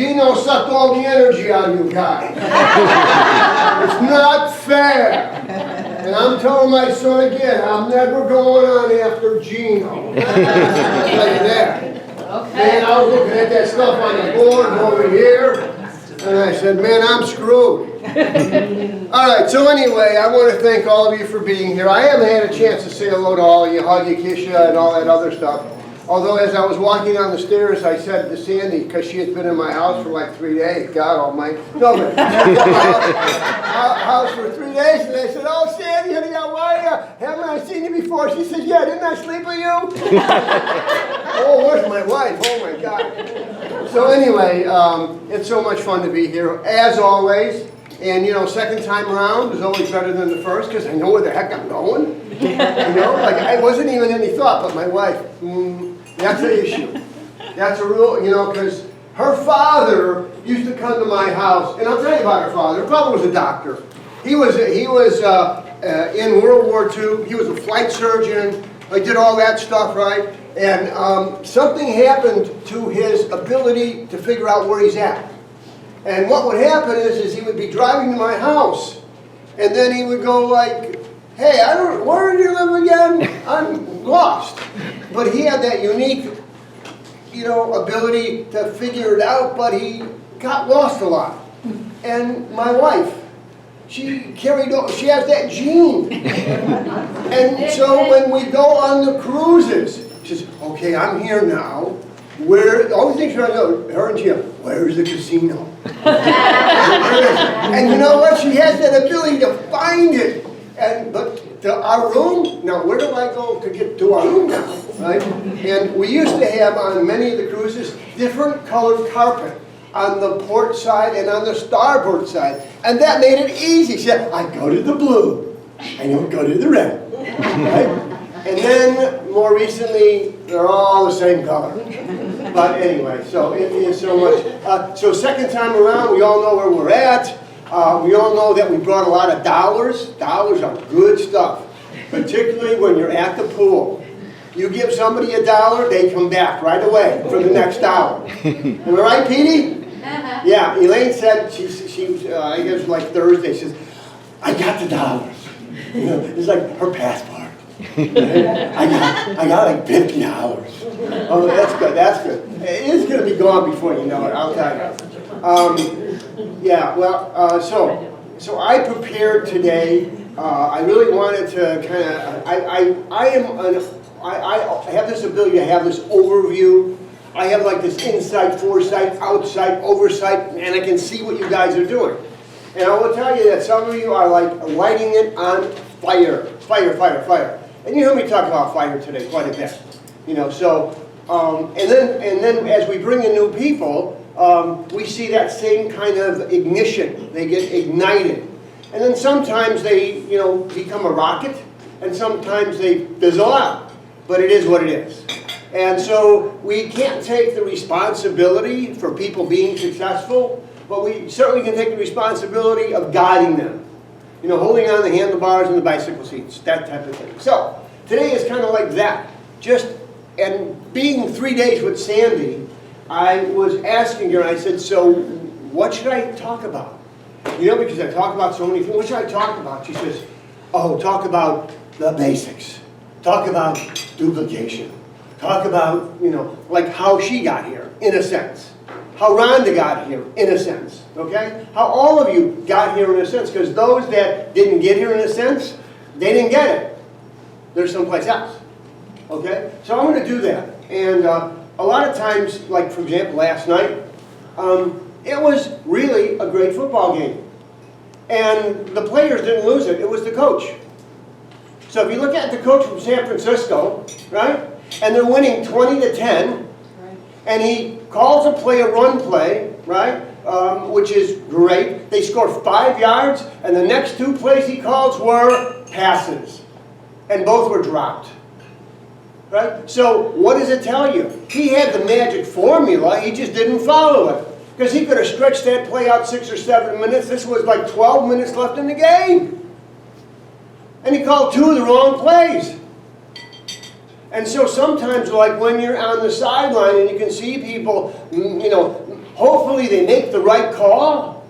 Gino sucked all the energy out of you guys. It's not fair. And I'm telling my son again, I'm never going on after Gino. I'll tell you that. Okay. Man, I was looking at that stuff on the board over here, and I said, man, I'm screwed. All right, so anyway, I want to thank all of you for being here. I haven't had a chance to say hello to all of you, hug you, kiss you, and all that other stuff. Although as I was walking down the stairs, I said to Sandy, because she had been in my house for like 3 days, God almighty, no, but house for 3 days, and I said, oh, Sandy, honey, how are you? Haven't I seen you before? She said, yeah, didn't I sleep with you? Oh, where's my wife? Oh, my God. So anyway, it's so much fun to be here, as always. And, you know, second time around is always better than the first, because I know where the heck I'm going. You know, like, I wasn't even any thought, but my wife, that's an issue. That's a real, you know, because her father used to come to my house, and I'll tell you about her father. Her father was a doctor. He was in World War II. He was a flight surgeon. He did all that stuff, right? And something happened to his ability to figure out where he's at. And what would happen is he would be driving to my house, and then he would go like, hey, where do you live again? I'm lost. But he had that unique, you know, ability to figure it out, but he got lost a lot. And my wife, she has that gene. And so when we go on the cruises, she says, okay, I'm here now. Where, the only thing she's trying to know, her and Jim, where's the casino? And you know what? She has that ability to find it. But our room, now where do I go to get to our room now? Right? And we used to have on many of the cruises different colored carpet on the port side and on the starboard side. And that made it easy. She said, I go to the blue, and you go to the red. Right? And then more recently, they're all the same color. But anyway, so it is so much. So second time around, we all know where we're at. We all know that we brought a lot of dollars. Dollars are good stuff, particularly when you're at the pool. You give somebody $1, they come back right away for the next hour. Am I right, Petey? Yeah, Elaine said, I guess like Thursday, she says, I got the dollars. You know, it's like her passport. I got like $50. Oh, that's good, that's good. It is going to be gone before you know it, I'll tell you. Yeah, well, so I prepared today. I really wanted to kind of, I have this ability to have this overview. I have like this insight, foresight, outside, oversight, and I can see what you guys are doing. And I will tell you that some of you are like lighting it on fire, fire, fire, fire. And you heard me talk about fire today quite a bit. You know, so, and then as we bring in new people, we see that same kind of ignition. They get ignited. And then sometimes they, you know, become a rocket, and sometimes they fizzle out. But it is what it is. And so we can't take the responsibility for people being successful, but we certainly can take the responsibility of guiding them. You know, holding on the handlebars and the bicycle seats, that type of thing. So, today is kind of like that. And being 3 days with Sandy, I was asking her, I said, so what should I talk about? You know, because I talk about so many things. What should I talk about? She says, oh, talk about the basics. Talk about duplication. Talk about, you know, like how she got here, in a sense. How Rhonda got here, in a sense. Okay? How all of you got here in a sense. Because those that didn't get here in a sense, they didn't get it. They're someplace else. Okay? So I'm going to do that. And a lot of times, like for example, last night, it was really a great football game. And the players didn't lose it. It was the coach. So if you look at the coach from San Francisco, right? And they're winning 20-10. And he calls a play a run play, right? Which is great. They score 5 yards. And the next 2 plays he calls were passes. And both were dropped. Right? So what does it tell you? He had the magic formula, he just didn't follow it. Because he could have stretched that play out 6 or 7 minutes. This was like 12 minutes left in the game. And he called 2 of the wrong plays. And so sometimes, like when you're on the sideline and you can see people, you know, Hopefully they make the right call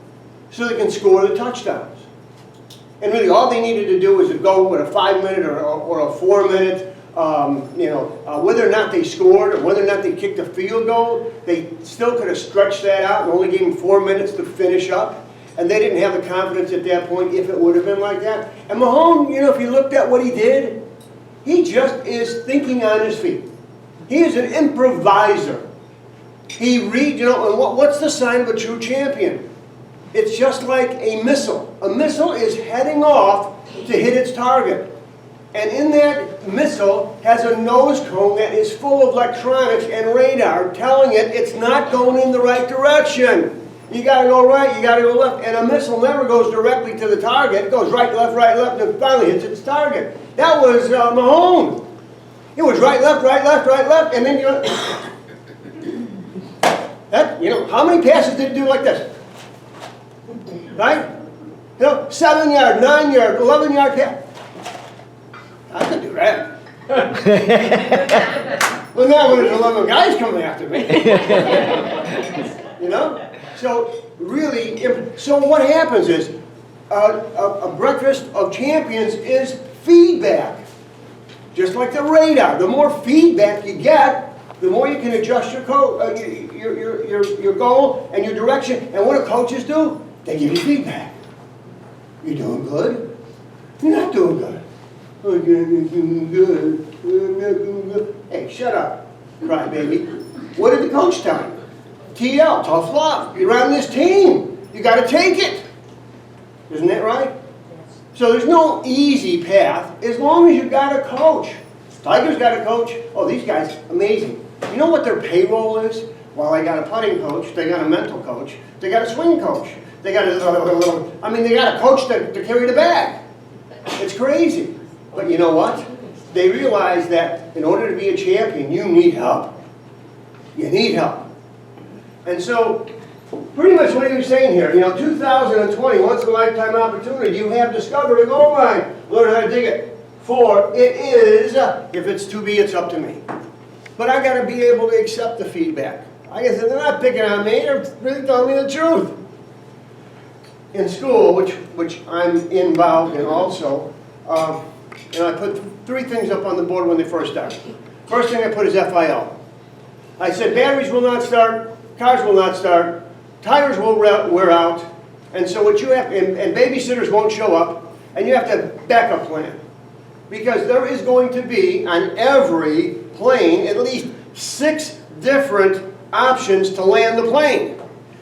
so they can score the touchdowns. And really all they needed to do was to go with a 5-minute or a 4-minute, whether or not they scored or whether or not they kicked a field goal, they still could have stretched that out and only gave them 4 minutes to finish up. And they didn't have the confidence at that point if it would have been like that. And Mahomes, if you looked at what he did, he just is thinking on his feet. He is an improviser. He reads, and what's the sign of a true champion? It's just like a missile. A missile is heading off to hit its target. And in that missile has a nose cone that is full of electronics and radar telling it it's not going in the right direction. You got to go right, you got to go left. And a missile never goes directly to the target. It goes right, left, and finally hits its target. That was Mahomes. It was right, left, and then how many passes did it do like this? Right? 7-yard, 9-yard, 11-yard pass. I could do that. Well, now when there's 11 guys coming after me. So really, so what happens is a breakfast of champions is feedback. Just like the radar. The more feedback you get, the more you can adjust your goal and your direction. And what do coaches do? They give you feedback. You're doing good. You're not doing good. Oh, you're doing good. I'm not doing good. Hey, shut up, crybaby. What did the coach tell you? TL, tough love. You're on this team. You got to take it. Isn't that right? So there's no easy path as long as you got a coach. Tigers got a coach. Oh, these guys, amazing. You know what their payroll is? Well, they got a putting coach. They got a mental coach. They got a swing coach. They got they got a coach to carry the bag. It's crazy. But you know what? They realize that in order to be a champion, you need help. You need help. And so, pretty much what he was saying here, 2020, once in a lifetime opportunity, you have discovered a gold mine. Learn how to dig it. For it is, if it's to be, it's up to me. But I got to be able to accept the feedback. I guess they're not picking on me, they're really telling me the truth. In school, which I'm involved in also, and I put 3 things up on the board when they first started. First thing I put is FIL. I said batteries will not start, cars will not start, tires will wear out, and so what you have, and babysitters won't show up, and you have to have a backup plan. Because there is going to be, on every plane, at least 6 different options to land the plane.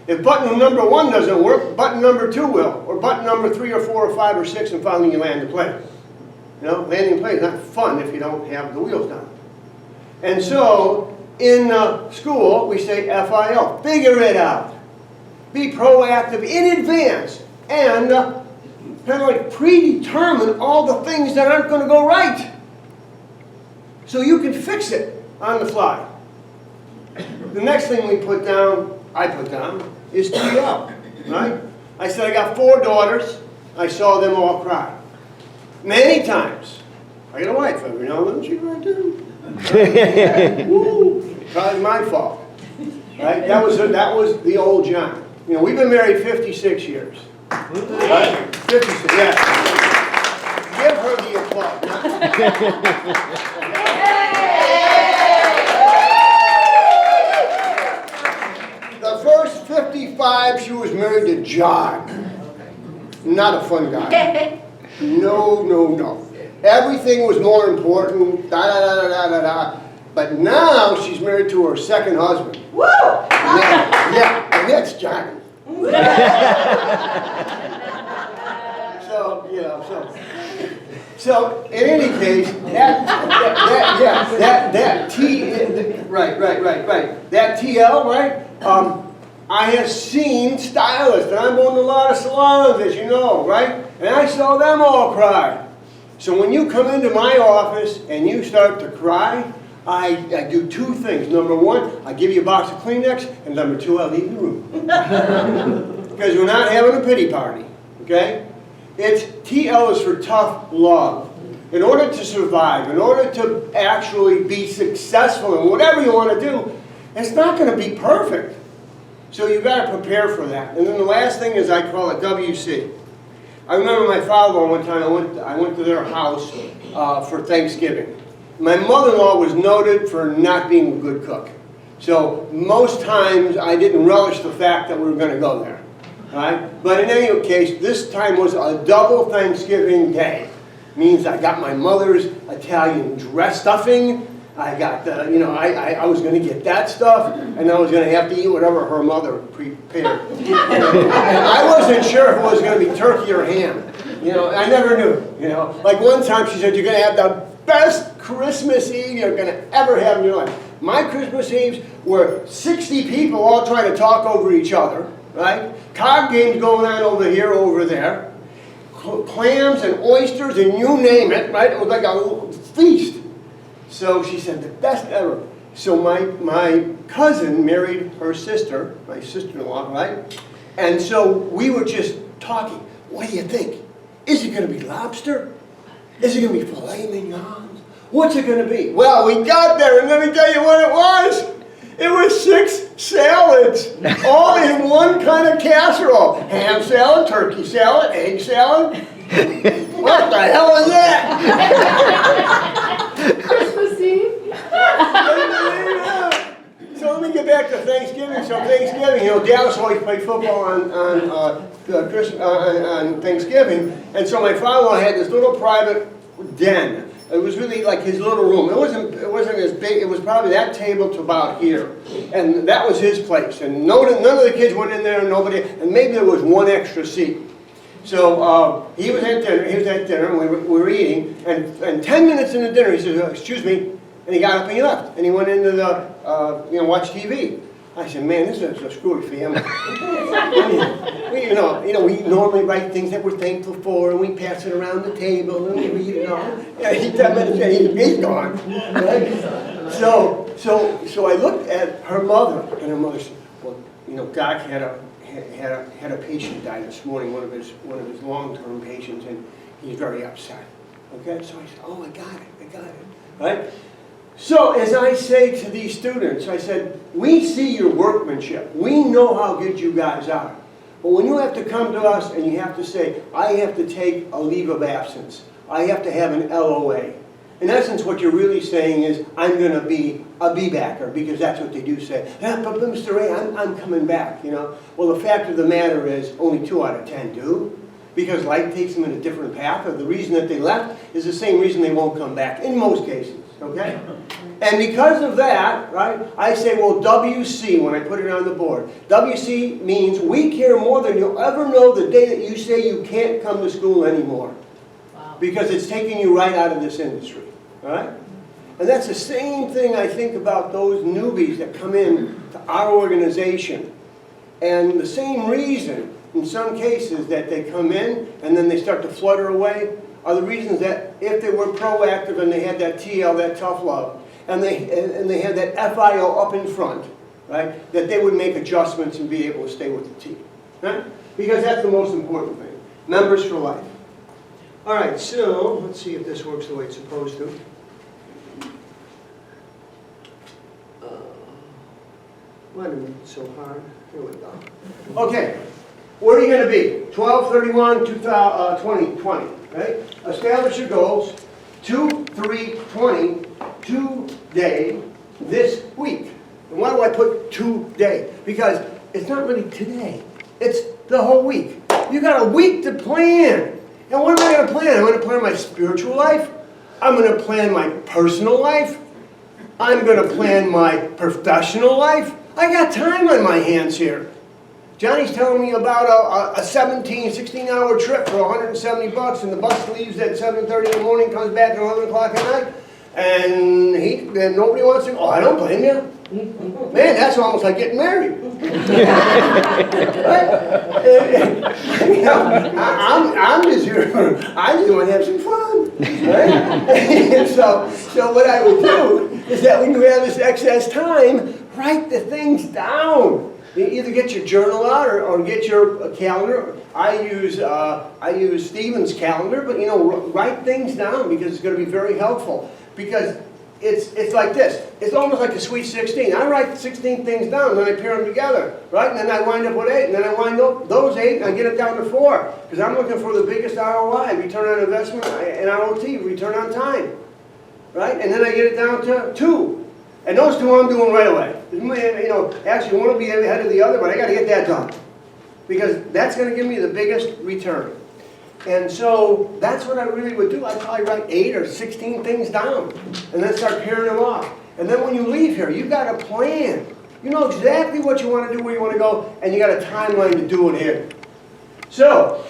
If button number 1 doesn't work, button number 2 will, or button number 3 or 4 or 5 or 6, and finally you land the plane. Landing a plane is not fun if you don't have the wheels down. And so, in school, we say FIL, figure it out. Be proactive in advance, and kind of like predetermine all the things that aren't going to go right. So you can fix it on the fly. The next thing I put down, is TL, right? I said I got 4 daughters. I saw them all cry. Many times. I got a wife every now and then. She cried too. Woo! Probably my fault. Right? That was the old John. We've been married 56 years. Right? 56, yeah. Give her the applause. The first 55, she was married to John. Not a fun guy. No. Everything was more important. But now she's married to her second husband. Woo! Yeah, and that's Johnny. So in any case, that TL, right? I have seen stylists, and I'm going to a lot of salons, as you know, right? And I saw them all cry. So when you come into my office and you start to cry, I do 2 things. Number 1, I give you a box of Kleenex, and number 2, I leave the room. Because we're not having a pity party, okay? TL is for tough love. In order to survive, in order to actually be successful in whatever you want to do, it's not going to be perfect. So you got to prepare for that. And then the last thing is I call it WC. I remember my father one time, I went to their house for Thanksgiving. My mother-in-law was noted for not being a good cook. So most times I didn't relish the fact that we were going to go there. Right? But in any case, this time was a double Thanksgiving day. Means I got my mother's Italian dress stuffing. I got the, you know, I was going to get that stuff, and I was going to have to eat whatever her mother prepared. And I wasn't sure if it was going to be turkey or ham. You know, I never knew. You know, like one time she said, "You're going to have the best Christmas Eve you're going to ever have in your life." My Christmas Eves were 60 people all trying to talk over each other, right? Card games going on over here, over there. Clams and oysters and you name it, right? It was like a feast. So she said, the best ever. So my cousin married her sister, my sister-in-law, right? And so we were just talking. What do you think? Is it going to be lobster? Is it going to be filet mignons? What's it going to be? Well, we got there, and let me tell you what it was. It was 6 salads, all in one kind of casserole. Ham salad, turkey salad, egg salad. What the hell is that? Christmas Eve? So let me get back to Thanksgiving. So Thanksgiving, you know, Dallas always played football on Thanksgiving. And so my father-in-law had this little private den. It was really like his little room. It wasn't as big. It was probably that table to about here, and that was his place. And none of the kids went in there. Nobody, and maybe there was one extra seat. So he was at dinner. He was at dinner, and we were eating. And 10 minutes into dinner, he said, "Excuse me," and he got up and he left. And he went into the watch TV. I said, "Man, this is a screwy family." You know, we normally write things that we're thankful for, and we pass it around the table, and we read it all. Yeah, 10 minutes in, he's gone. Right? So I looked at her mother, and her mother said, "Well, you know, Doc had a patient die this morning, one of his long-term patients, and he's very upset." Okay, so I said, "Oh, I got it, right?" So as I say to these students, I said, we see your workmanship. We know how good you guys are. But when you have to come to us and you have to say, I have to take a leave of absence. I have to have an LOA. In essence, what you're really saying is, I'm going to be a be-backer, because that's what they do say. "Yeah, but Mr. Ray, I'm coming back, you know." Well, the fact of the matter is, only 2 out of 10 do. Because life takes them in a different path, or the reason that they left is the same reason they won't come back, in most cases. Okay? And because of that, right, I say, well, WC, when I put it on the board. WC means we care more than you'll ever know the day that you say you can't come to school anymore. Wow. Because it's taking you right out of this industry. All right? And that's the same thing I think about those newbies that come in to our organization. And the same reason, in some cases, that they come in and then they start to flutter away are the reasons that if they were proactive and they had that TL, that tough love, and they had that FIO up in front, right, that they would make adjustments and be able to stay with the team, right? Because that's the most important thing. Members for life. All right, so let's see if this works the way it's supposed to. Why did it so hard? Here we go. Okay. What are you going to be? 12/31/2020, right? Establish your goals. 2/3/20, 2-day this week. And why do I put 2-day? Because it's not really today. It's the whole week. You got a week to plan. And what am I going to plan? I'm going to plan my spiritual life. I'm going to plan my personal life. I'm going to plan my professional life. I got time on my hands here. Johnny's telling me about a 16-hour trip for $170, and the bus leaves at 7:30 in the morning, comes back at 11 o'clock at night, and nobody wants to. Oh, I don't blame you. Man, that's almost like getting married. Right? You know, I'm just here. I just want to have some fun. Right? So what I would do is that when you have this excess time, write the things down. You either get your journal out or get your calendar. I use Stephen's calendar, but you know, write things down because it's going to be very helpful. Because it's like this. It's almost like a sweet 16. I write 16 things down, and then I pair them together, right? And then I wind up with 8, and then I wind up those 8, and I get it down to 4. Because I'm looking for the biggest ROI, return on investment, and ROT, return on time, right? And then I get it down to 2. And those 2 I'm doing right away. You know, actually one will be ahead of the other, but I got to get that done. Because that's going to give me the biggest return. And so that's what I really would do. I'd probably write 8 or 16 things down and then start pairing them off. And then when you leave here, you've got a plan. You know exactly what you want to do, where you want to go, and you got a timeline to do it in. So,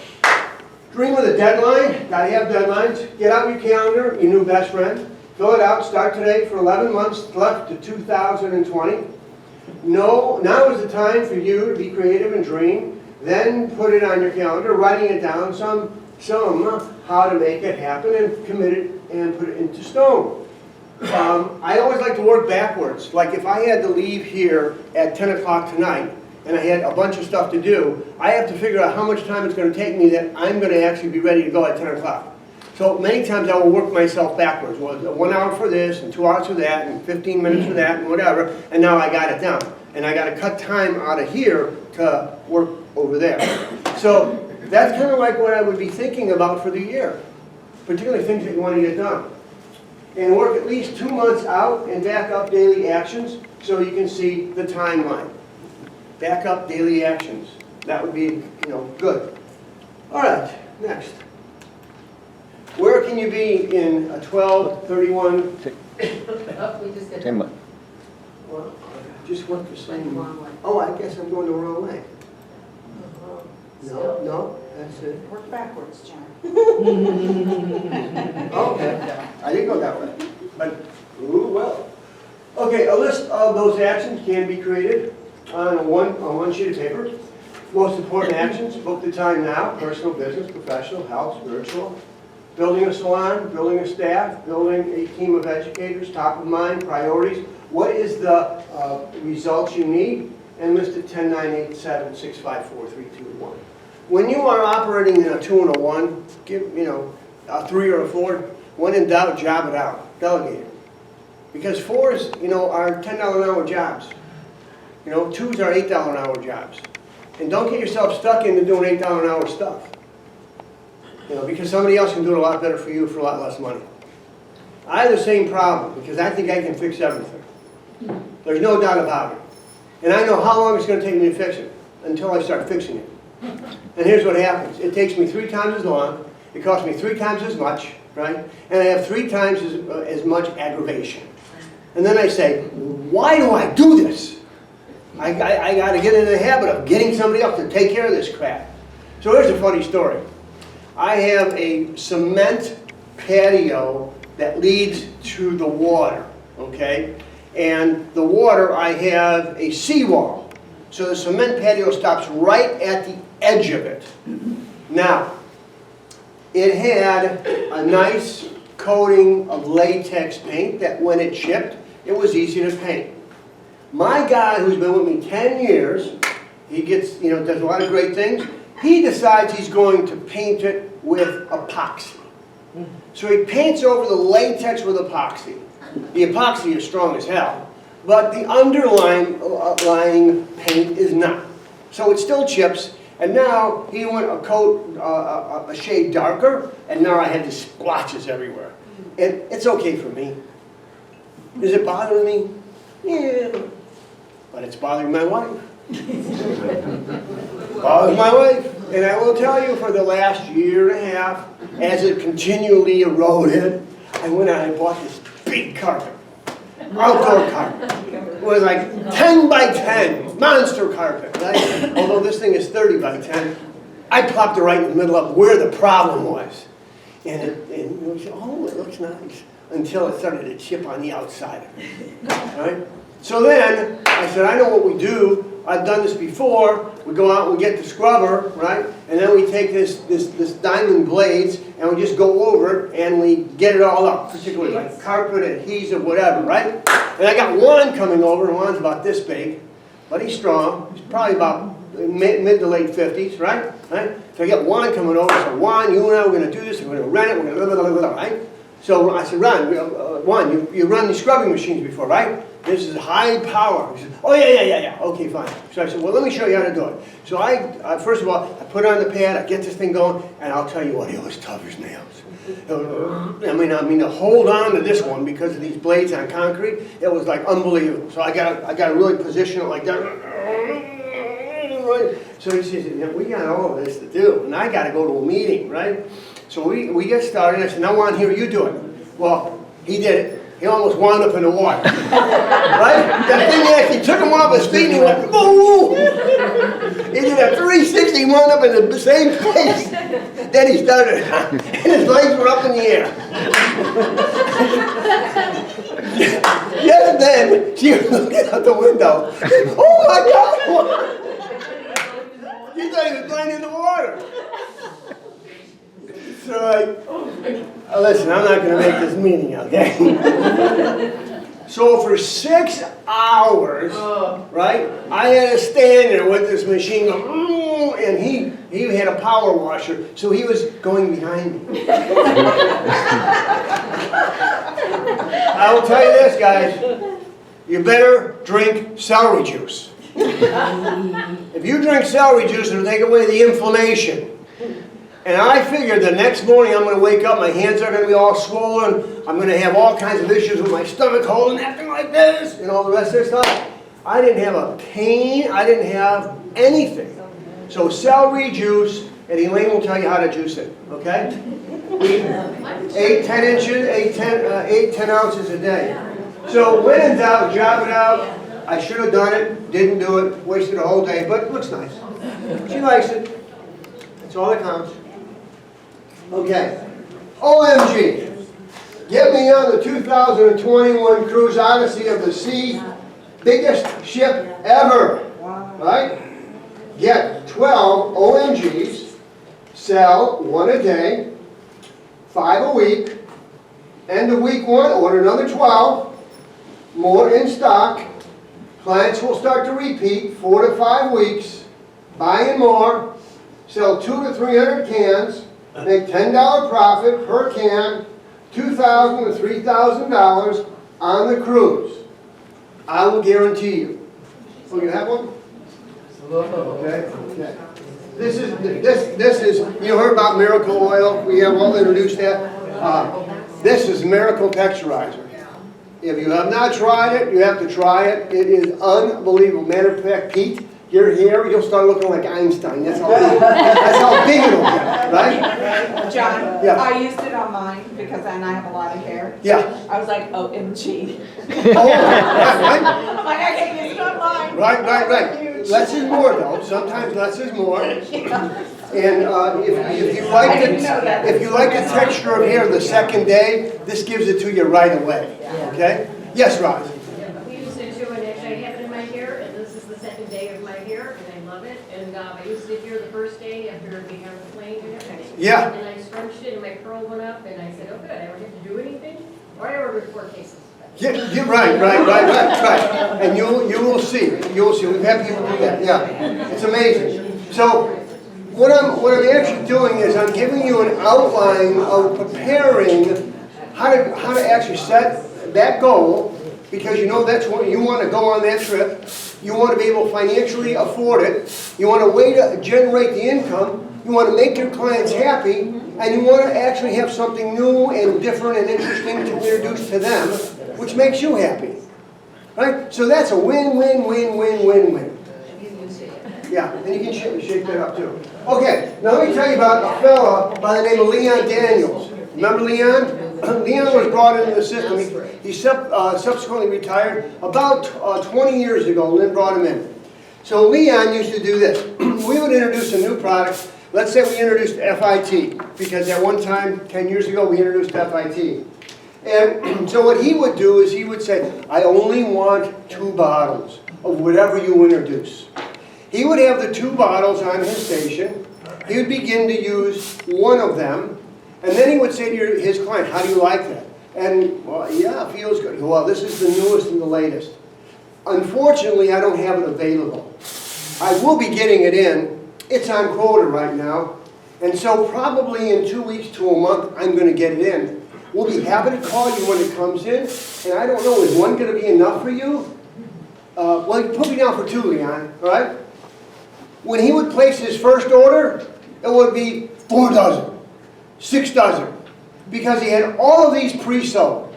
dream with a deadline. Got to have deadlines. Get out your calendar, your new best friend. Fill it out. Start today for 11 months left to 2020. Now is the time for you to be creative and dream. Then put it on your calendar, writing it down, some how to make it happen, and commit it and put it into stone. I always like to work backwards. Like if I had to leave here at 10 o'clock tonight and I had a bunch of stuff to do, I have to figure out how much time it's going to take me that I'm going to actually be ready to go at 10 o'clock. So many times I will work myself backwards. Well, 1 hour for this, and 2 hours for that, and 15 minutes for that, and whatever, and now I got it down. And I got to cut time out of here to work over there. So that's kind of like what I would be thinking about for the year, particularly things that you want to get done. And work at least 2 months out and back up daily actions so you can see the timeline. Back up daily actions. That would be, good. All right, next. Where can you be in a 12, 31? Oh, we just got 10 months. Well, I just went the same. Wrong way. Oh, I guess I'm going the wrong way. Still. No, that's it. Work backwards, John. Okay, I didn't go that way, but, ooh, well. Okay, a list of those actions can be created on one sheet of paper. Most important actions: book the time now, personal, business, professional, health, spiritual. Building a salon, building a staff, building a team of educators, top of mind, priorities. What is the results you need? And list it 10, 9, 8, 7, 6, 5, 4, 3, 2, 1. When you are operating in a 2 and a 1, give, a 3 or a 4, when in doubt, job it out, delegate it. Because 4s, are $10 an hour jobs. 2s are $8 an hour jobs. And don't get yourself stuck into doing $8 an hour stuff. Because somebody else can do it a lot better for you for a lot less money. I have the same problem because I think I can fix everything. There's no doubt about it. And I know how long it's going to take me to fix it until I start fixing it. And here's what happens. It takes me 3 times as long. It costs me 3 times as much, right? And I have 3 times as much aggravation. And then I say, why do I do this? I got to get into the habit of getting somebody else to take care of this crap. So here's a funny story. I have a cement patio that leads to the water, okay? And the water, I have a seawall. So the cement patio stops right at the edge of it. Now, it had a nice coating of latex paint that when it chipped, it was easy to paint. My guy who's been with me 10 years, he gets, does a lot of great things. He decides he's going to paint it with epoxy. So he paints over the latex with epoxy. The epoxy is strong as hell, but the underlying paint is not. So it still chips, and now he went a shade darker, and now I have these splotches everywhere. And it's okay for me. Is it bothering me? Yeah. But it's bothering my wife. Bothers my wife. And I will tell you, for the last year and a half, as it continually eroded, I went out and bought this big carpet. Outdoor carpet. It was like 10 by 10, monster carpet, right? Although this thing is 30 by 10, I plopped it right in the middle of where the problem was. And we said, oh, it looks nice. Until it started to chip on the outside of it, right? So then, I said, I know what we do. I've done this before. We go out and we get the scrubber, right? And then we take this diamond blades and we just go over it and we get it all up, particularly like carpet, adhesive, whatever, right? And I got Juan coming over, and Juan's about this big, but he's strong. He's probably about mid to late 50s, right? So I got Juan coming over. So Juan, you and I, we're going to do this. We're going to rent it. We're going to right? So I said, Ron, you run these scrubbing machines before, right? This is high power. He said, oh yeah. Okay, fine. So I said, well, let me show you how to do it. So I first of all, I put on the pad, I get this thing going, and I'll tell you what, it was tough as nails. I mean, to hold on to this one because of these blades on concrete, it was like unbelievable. So I got to really position it like that. So he says, yeah, we got all of this to do, and I got to go to a meeting, right? So we get started. I said, now on here, you do it. Well, he did it. He almost wound up in the water. Right? That thing actually took him off his feet and he went, boom! He did a 360, he wound up in the same place. Then he started, and his legs were up in the air. Just then, she was looking out the window. Oh my God! She thought he was going in the water. So listen, I'm not going to make this meeting, okay? So for 6 hours, right, I had to stand there with this machine going, and he had a power washer, so he was going behind me. I will tell you this, guys, you better drink celery juice. If you drink celery juice, it'll take away the inflammation. And I figured the next morning I'm going to wake up, my hands are going to be all swollen, I'm going to have all kinds of issues with my stomach hole and acting like this, and all the rest of this stuff. I didn't have a pain, I didn't have anything. So celery juice, and Elaine will tell you how to juice it, okay? 10 ounces a day. So when in doubt, job it out. I should have done it, didn't do it, wasted a whole day, but it looks nice. She likes it. That's all that counts. Okay, OMG, get me on the 2021 Cruise Odyssey of the Sea, biggest ship ever, right? Get 12 OMGs, sell 1 a day, 5 a week, end of week 1, order another 12, more in stock, clients will start to repeat 4 to 5 weeks, buying more, sell 200 to 300 cans, make $10 profit per can, $2,000 to $3,000 on the cruise. I will guarantee you. Oh, you have one? Okay. This is. You heard about Miracle Oil? We have all introduced that. This is Miracle Texturizer. If you have not tried it, you have to try it. It is unbelievable. Matter of fact, Pete, your hair, you'll start looking like Einstein. That's how big it'll get, right? John, Yeah. I used it on mine because then I have a lot of hair. Yeah. I was like, OMG. Oh, right, I'm like, I can't use it on mine. right. Less is more, though. Sometimes less is more. And if you like I didn't know that. if you like the texture of hair the second day, this gives it to you right away. Okay? Yes, Roz. We used it too, and actually I have it in my hair, and this is the second day of my hair, and I love it. And I used it here the first day after being on the plane and everything. Yeah. And I scrunched it, and my curl went up, and I said, oh good, I don't have to do anything. Or I ordered 4 cases. Yeah, right. And you will see. We've had people do that. Yeah, it's amazing. So what I'm actually doing is I'm giving you an outline of preparing how to actually set that goal, because you know that's what you want to go on that trip. You want to be able to financially afford it. You want a way to generate the income. You want to make your clients happy, and you want to actually have something new and different and interesting to introduce to them, which makes you happy, right? So that's a win-win-win-win-win-win. Yeah, and you can shake that up too. Okay, now let me tell you about a fella by the name of Leon Daniels. Remember Leon? Leon was brought into the system. He subsequently retired about 20 years ago. Lynn brought him in. So Leon used to do this. We would introduce a new product. Let's say we introduced FIT, because at one time, 10 years ago, we introduced FIT. And so what he would do is he would say, I only want 2 bottles of whatever you introduce. He would have the 2 bottles on his station. He would begin to use one of them. And then he would say to his client, how do you like that? And, well, yeah, it feels good. Well, this is the newest and the latest. Unfortunately, I don't have it available. I will be getting it in. It's on quota right now. And so probably in 2 weeks to a month, I'm going to get it in. We'll be happy to call you when it comes in. And I don't know, is one going to be enough for you? Well, you put me down for 2, Leon, all right? When he would place his first order, it would be 4 dozen, 6 dozen, because he had all of these pre-sold.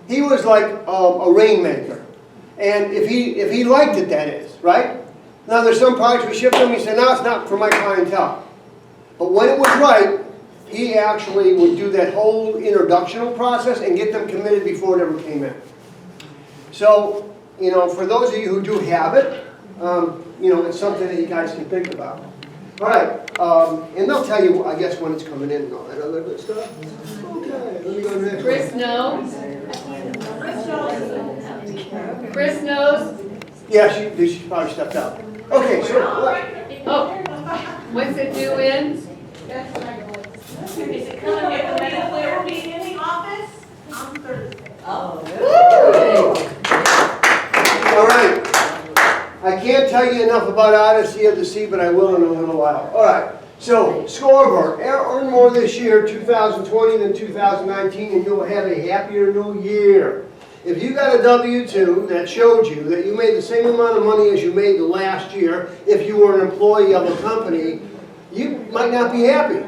He was like a rainmaker. And if he liked it, that is, right? Now there's some products we ship him, he said, no, it's not for my clientele. But when it was right, he actually would do that whole introductional process and get them committed before it ever came in. So, you know, for those of you who do have it, you know, it's something that you guys can think about. All right, and they'll tell you, I guess, when it's coming in and all that other good stuff. Okay, let me go to the next Chris one. knows. Chris knows. Yeah, she probably stepped out. Okay, so, Oh, what's it due in? Is it coming with the medical will be in the office on Thursday? all right. I can't tell you enough about Odyssey of the Sea, but I will in a little while. All right, so scoreboard. Earn more this year, 2020 than 2019, and you'll have a happier new year. If you got a W-2 that showed you that you made the same amount of money as you made the last year if you were an employee of a company, you might not be happy.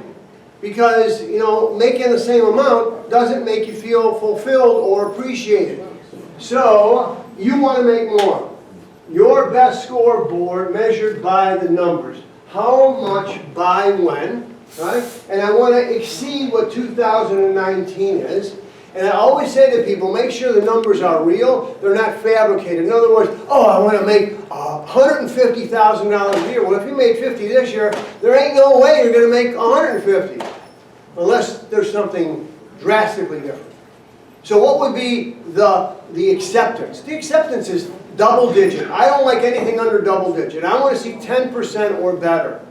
Because, you know, making the same amount doesn't make you feel fulfilled or appreciated. So, you want to make more. Your best scoreboard measured by the numbers. How much by when, right? And I want to exceed what 2019 is. And I always say to people, make sure the numbers are real, they're not fabricated. In other words, oh, I want to make $150,000 a year. Well, if you made 50 this year, there ain't no way you're going to make 150, unless there's something drastically different. So what would be the acceptance? The acceptance is double digit. I don't like anything under double digit. I want to see 10% or better.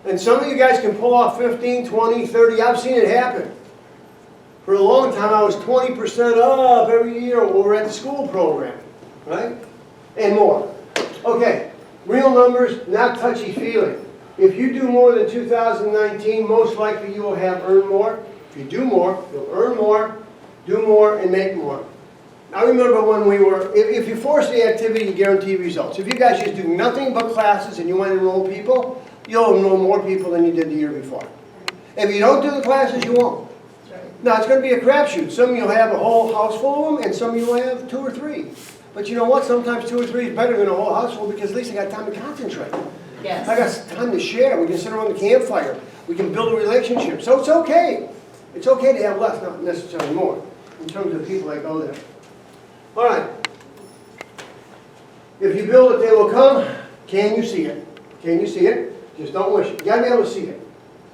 And some of you guys can pull off 15, 20, 30. I've seen it happen. For a long time, I was 20% up every year over at the school program, right? And more. Okay, real numbers, not touchy-feely. If you do more than 2019, most likely you will have earned more. If you do more, you'll earn more, do more, and make more. I remember when we were, if you force the activity, you guarantee results. If you guys just do nothing but classes and you want to enroll people, you'll enroll more people than you did the year before. If you don't do the classes, you won't. Now, it's going to be a crapshoot. Some of you will have a whole house full of them, and some of you will have 2 or 3. But you know what? Sometimes 2 or 3 is better than a whole house full, because at least I got time to concentrate. Yes. I got time to share. We can sit around the campfire. We can build a relationship. So it's okay. It's okay to have less, not necessarily more, in terms of the people that go there. All right. If you build it, they will come. Can you see it? Can you see it? Just don't wish it. You got to be able to see it.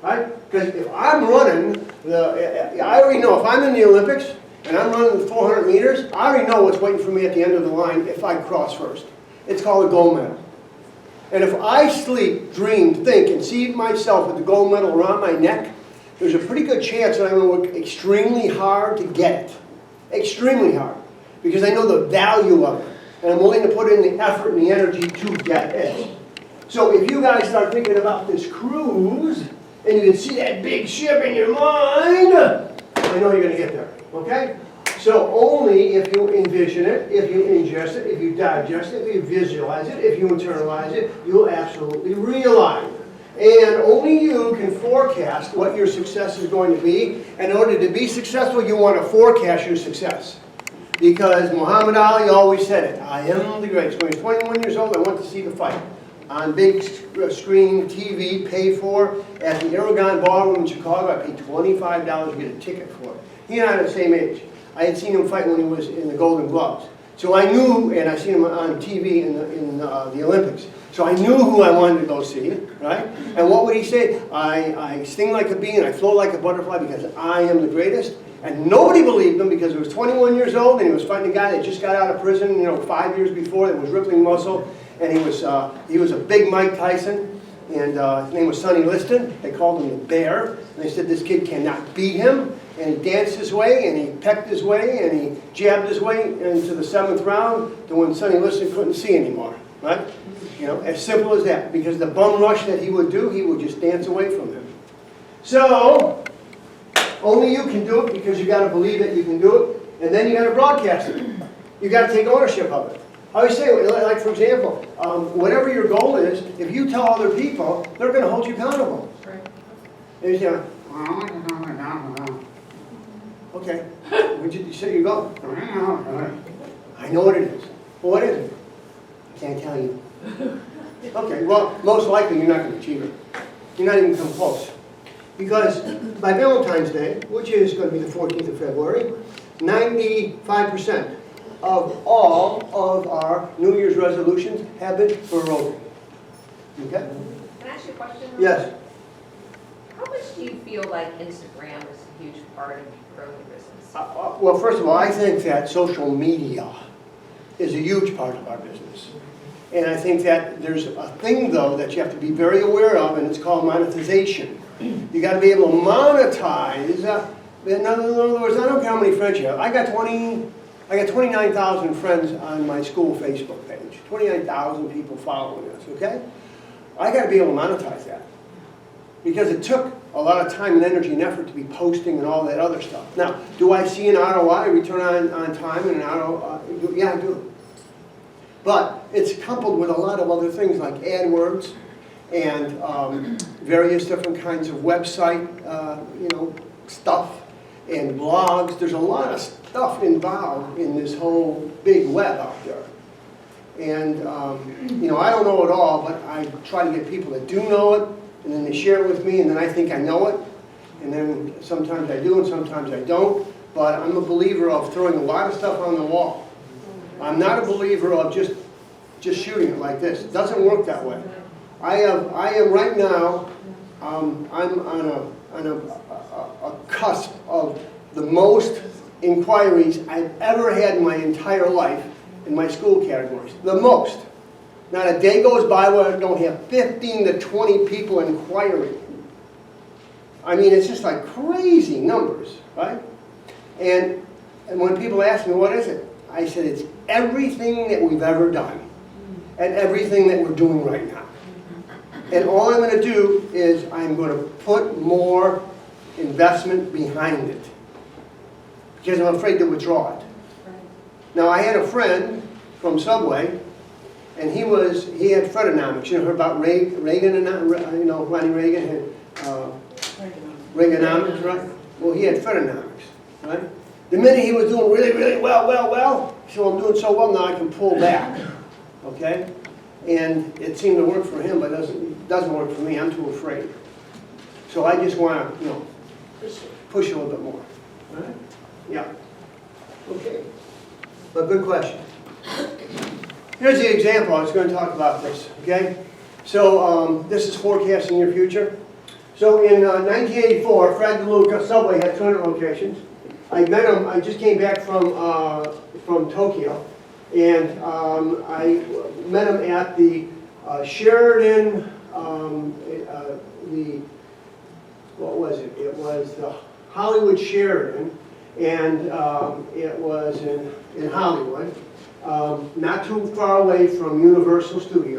Right? Because if I'm running, I already know if I'm in the Olympics and I'm running the 400 meters, I already know what's waiting for me at the end of the line if I cross first. It's called a gold medal. And if I sleep, dream, think, and see myself with the gold medal around my neck, there's a pretty good chance that I'm going to work extremely hard to get it. Extremely hard. Because I know the value of it. And I'm willing to put in the effort and the energy to get it. So if you guys start thinking about this cruise, and you can see that big ship in your mind, I know you're going to get there, okay? So only if you envision it, if you ingest it, if you digest it, if you visualize it, if you internalize it, you'll absolutely realize it. And only you can forecast what your success is going to be. And in order to be successful, you want to forecast your success. Because Muhammad Ali always said it, I am the greatest. When he was 21 years old, I went to see the fight. On big screen TV, paid for, at the Aragon Ballroom in Chicago. I paid $25 to get a ticket for it. He and I are the same age. I had seen him fight when he was in the Golden Gloves. So I knew, and I seen him on TV in the Olympics. So I knew who I wanted to go see, right? And what would he say? I sting like a bee and I float like a butterfly because I am the greatest. And nobody believed him because he was 21 years old and he was fighting a guy that just got out of prison, you know, 5 years before that was rippling muscle. And he was a big Mike Tyson, and his name was Sonny Liston. They called him the Bear, and they said this kid cannot beat him. And he danced his way, and he pecked his way, and he jabbed his way into the 7th round to when Sonny Liston couldn't see anymore, right? You know, as simple as that. Because the bum rush that he would do, he would just dance away from him. So, Only you can do it because you gotta believe that you can do it, and then you gotta broadcast it. You gotta take ownership of it. I always say, like for example, whatever your goal is, if you tell other people, they're gonna hold you accountable. Right. And you say, okay, where'd you say you go? I know what it is. Well, what is it? I can't tell you. Okay, well, most likely you're not gonna achieve it. You're not even come close. Because by Valentine's Day, which is gonna be the 14th of February, 95% of all of our New Year's resolutions have been broken. Okay? Can I ask you a question? Yes. How much do you feel like Instagram is a huge part of growing your business? Well, first of all, I think that social media is a huge part of our business. And I think that there's a thing, though, that you have to be very aware of, and it's called monetization. You got to be able to monetize. In other words, I don't care how many friends you have. I got 29,000 friends on my school Facebook page. 29,000 people following us, okay? I got to be able to monetize that. Because it took a lot of time and energy and effort to be posting and all that other stuff. Now, do I see an ROI, return on time, and an ROI? Yeah, I do. But it's coupled with a lot of other things like AdWords and various different kinds of website, stuff and blogs. There's a lot of stuff involved in this whole big web out there. And, I don't know it all, but I try to get people that do know it, and then they share it with me, and then I think I know it. And then sometimes I do, and sometimes I don't. But I'm a believer of throwing a lot of stuff on the wall. I'm not a believer of just shooting it like this. It doesn't work that way. I am right now, I'm on a cusp of the most inquiries I've ever had in my entire life in my school categories. The most. Not a day goes by where I don't have 15 to 20 people inquiring. I mean, it's just like crazy numbers, right? And when people ask me, what is it? I said, it's everything that we've ever done and everything that we're doing right now. And all I'm going to do is I'm going to put more investment behind it because I'm afraid to withdraw it. Now, I had a friend from Subway, and he had Fredonomics. You know, heard about Reagan and Ronnie Reagan had Reaganomics, right? Well, he had Fredonomics, right? The minute he was doing really, really well, he said, well, I'm doing so well now I can pull back, okay? And it seemed to work for him, but it doesn't work for me. I'm too afraid. So I just want to, push a little bit more, all right? Yeah. Okay. But good question. Here's the example. I was going to talk about this, okay? So this is forecasting your future. So in 1984, Fred DeLuca, Subway had 200 locations. I met him, I just came back from Tokyo, and I met him at the Sheridan, what was it? It was the Hollywood Sheridan, and it was in Hollywood, not too far away from Universal Studios.